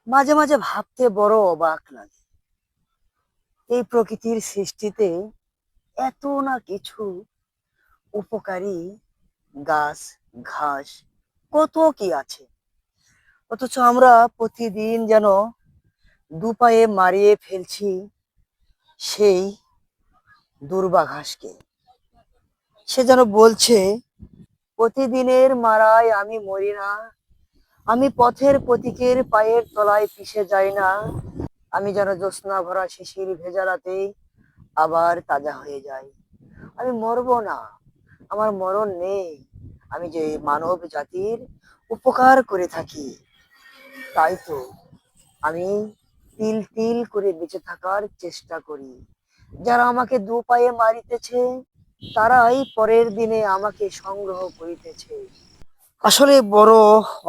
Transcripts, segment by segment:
মাঝে মাঝে ভাবতে বড় অবাক লাগে, এই প্রকৃতির সৃষ্টিতে এত না কিছু উপকারী গাছ, ঘাস, কত কি আছে, অথচ আমরা প্রতিদিন যেন দুপায়ে মারিয়ে ফেলছি সেই দুর্বা ঘাসকে। সে যেন বলছে, প্রতিদিনের মারায় আমি মরি না, আমি পথের পথিকের পায়ের তলায় পিষে যাই না, আমি যেন জ্যোৎস্না ভরা শিশির ভেজা রাতে আবার তাজা হয়ে যাই। আমি মরবো না, আমার মরণ নেই, আমি যে মানব জাতির উপকার করে থাকি, তাই তো আমি তিল তিল করে বেঁচে থাকার চেষ্টা করি। যারা আমাকে দু পায়ে মারিতেছে, তারাই পরের দিনে আমাকে সংগ্রহ করিতেছে। আসলে বড়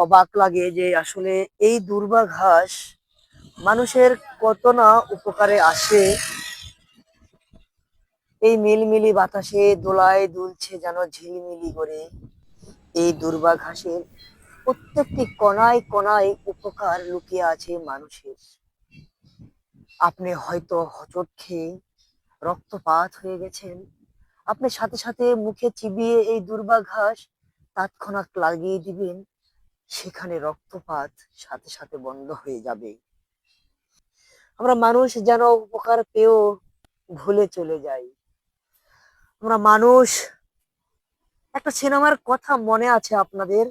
অবাক লাগে যে আসলে এই দুর্বা ঘাস মানুষের কত না উপকারে আসে। এই মিলমিলি বাতাসে দোলায় দুলছে যেন ঝিলমিলি করে। এই দুর্বা ঘাসের প্রত্যেকটি কণায় কণায় উপকার লুকিয়ে আছে মানুষের। আপনি হয়তো হোঁচট খেয়ে রক্তপাত হয়ে গেছেন, আপনি সাথে সাথে মুখে চিবিয়ে এই দুর্বা ঘাস তৎক্ষণাৎ লাগিয়ে দিবেন, সেখানে রক্তপাত সাথে সাথে বন্ধ হয়ে যাবে। আমরা মানুষ যেন উপকার পেয়েও ভুলে চলে যাই। আমরা মানুষ, একটা সিনেমার কথা মনে আছে আপনাদের,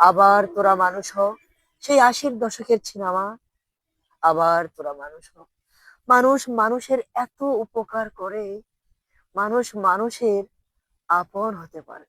আবার তোরা মানুষ হ, সেই 80-র দশকের সিনেমা, আবার তোরা মানুষ হ। মানুষ মানুষের এত উপকার করে, মানুষ মানুষের আপন হতে পারে।